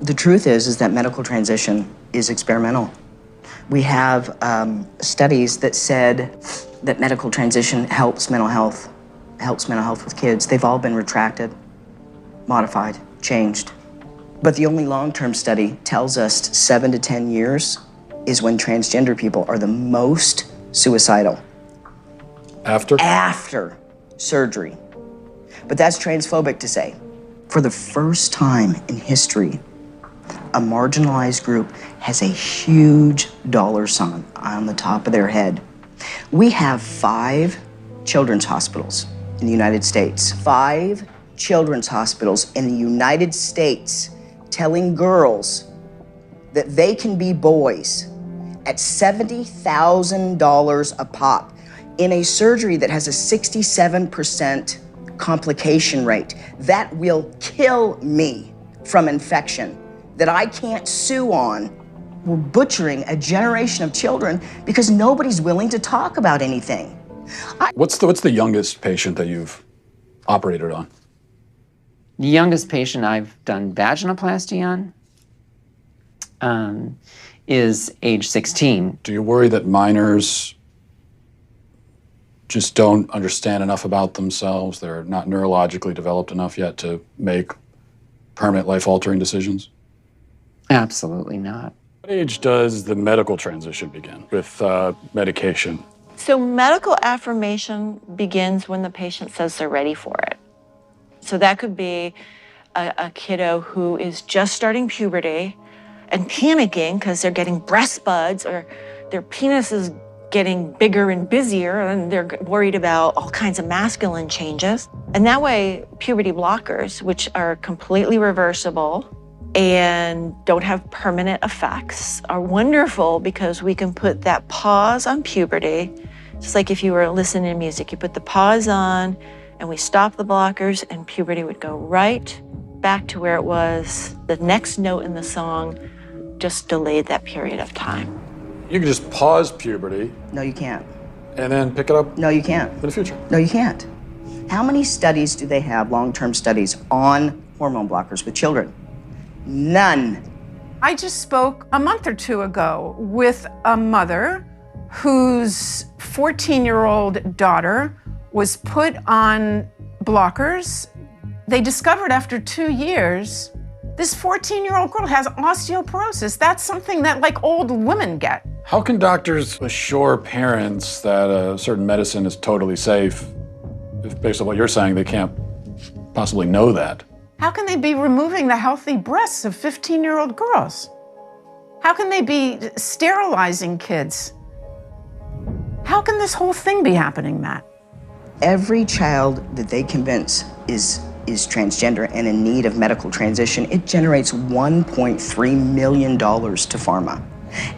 The truth is that medical transition is experimental. We have studies that said that medical transition helps mental health with kids. They've all been retracted, modified, changed. But the only long-term study tells us 7 to 10 years is when transgender people are the most suicidal. After? After surgery. But that's transphobic to say. For the first time in history, a marginalized group has a huge dollar sign on the top of their head. We have 5 children's hospitals in the United States. 5 children's hospitals in the United States telling girls that they can be boys at $70,000 a pop in a surgery that has a 67% complication rate. That will kill me from infection that I can't sue on. We're butchering a generation of children because nobody's willing to talk about anything. What's the youngest patient that you've operated on? The youngest patient I've done vaginoplasty on is age 16. Do you worry that minors just don't understand enough about themselves? They're not neurologically developed enough yet to make permanent life-altering decisions? Absolutely not. What age does the medical transition begin with medication? So medical affirmation begins when the patient says they're ready for it. So that could be a kiddo who is just starting puberty and panicking because they're getting breast buds or their penis is getting bigger and busier and they're worried about all kinds of masculine changes. And that way, puberty blockers, which are completely reversible and don't have permanent effects, are wonderful because we can put that pause on puberty. Just like if you were listening to music, you put the pause on and we stop the blockers and puberty would go right back to where it was. The next note in the song just delayed that period of time. You can just pause puberty. No, you can't. And then pick it up? No, you can't. In the future? No, you can't. How many studies do they have, long-term studies, on hormone blockers with children? None. I just spoke a month or 2 ago with a mother whose 14-year-old daughter was put on blockers. They discovered after 2 years, this 14-year-old girl has osteoporosis. That's something that like old women get. How can doctors assure parents that a certain medicine is totally safe if, based on what you're saying, they can't possibly know that? How can they be removing the healthy breasts of 15-year-old girls? How can they be sterilizing kids? How can this whole thing be happening, Matt? Every child that they convince is transgender and in need of medical transition, it generates $1.3 million to pharma.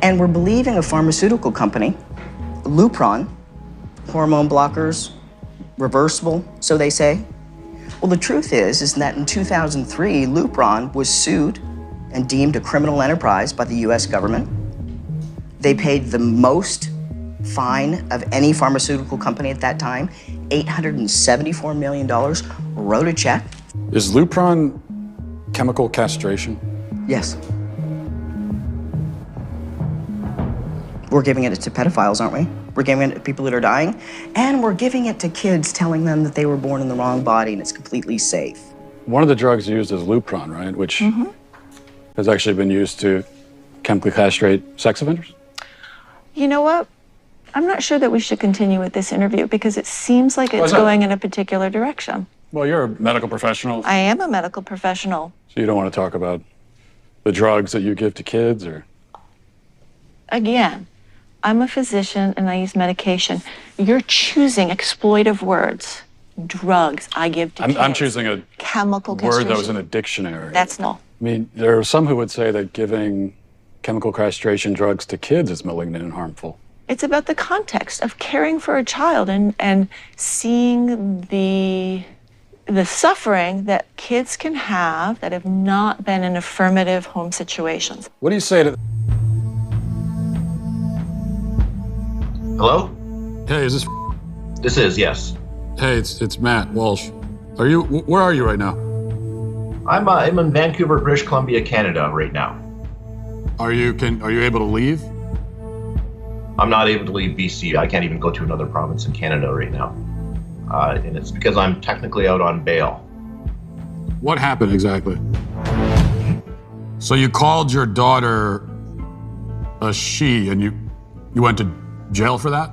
And we're believing a pharmaceutical company, Lupron, hormone blockers, reversible, so they say. Well, the truth is that in 2003, Lupron was sued and deemed a criminal enterprise by the US government. They paid the most fine of any pharmaceutical company at that time, $874 million, wrote a check. Is Lupron chemical castration? Yes. We're giving it to pedophiles, aren't we? We're giving it to people that are dying, and we're giving it to kids, telling them that they were born in the wrong body and it's completely safe. One of the drugs used is Lupron, right? Which has actually been used to chemically castrate sex offenders? You know what? I'm not sure that we should continue with this interview because it seems like it's going in a particular direction. Well, you're a medical professional. I am a medical professional. So you don't want to talk about the drugs that you give to kids, or? Again, I'm a physician and I use medication. You're choosing exploitive words. Drugs I give to kids. I'm choosing a chemical word that was in a dictionary. That's no. I mean, there are some who would say that giving chemical castration drugs to kids is malignant and harmful. It's about the context of caring for a child and seeing the suffering that kids can have that have not been in affirmative home situations. What do you say to... Hello? Hey, is this... This is, yes. Hey, it's Matt Walsh. Where are you right now? I'm in Vancouver, British Columbia, Canada right now. Are you able to leave? I'm not able to leave BC. I can't even go to another province in Canada right now. And it's because I'm technically out on bail. What happened exactly? So you called your daughter a she, and you went to jail for that?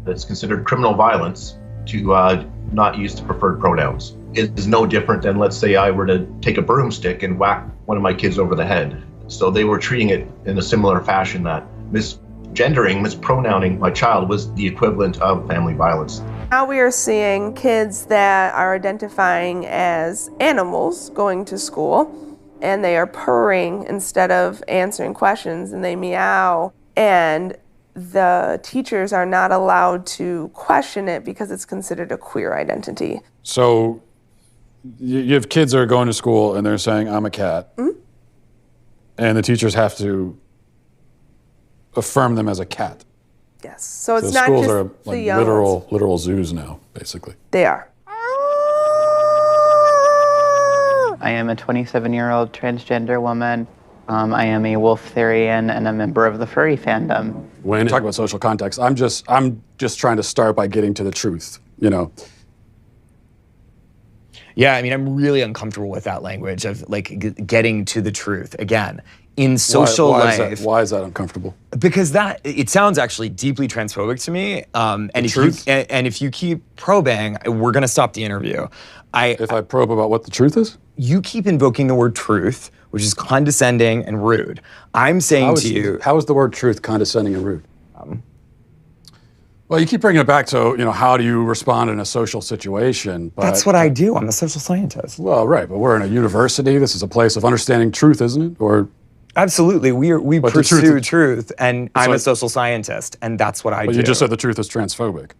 It's considered criminal violence to not use the preferred pronouns. It is no different than, let's say, I were to take a broomstick and whack one of my kids over the head. So they were treating it in a similar fashion, that mispronouncing my child was the equivalent of family violence. Now we are seeing kids that are identifying as animals going to school, and they are purring instead of answering questions, and they meow, and the teachers are not allowed to question it because it's considered a queer identity. So you have kids that are going to school and they're saying, I'm a cat. Mm-hmm. And the teachers have to affirm them as a cat. Yes. So it's the not schools just are the like young ones. literal zoos now, basically. They are. I am a 27-year-old transgender woman. I am a Wolftherian and a member of the furry fandom. When you talk about social context, I'm just trying to start by getting to the truth, you know. Yeah, I mean, I'm really uncomfortable with that language of like getting to the truth. Again, in social life. Why is that uncomfortable? Because it sounds actually deeply transphobic to me. And if you keep probing, we're gonna stop the interview. If I probe about what the truth is? You keep invoking the word truth, which is condescending and rude. I'm saying to you— How is the word truth condescending and rude? Well, you keep bringing it back to, you know, how do you respond in a social situation? But, that's what I do. I'm a social scientist. Well, right, but we're in a university. This is a place of understanding truth, isn't it? Or absolutely, we pursue truth, and I'm a social scientist, and that's what I do. But you just said the truth is transphobic.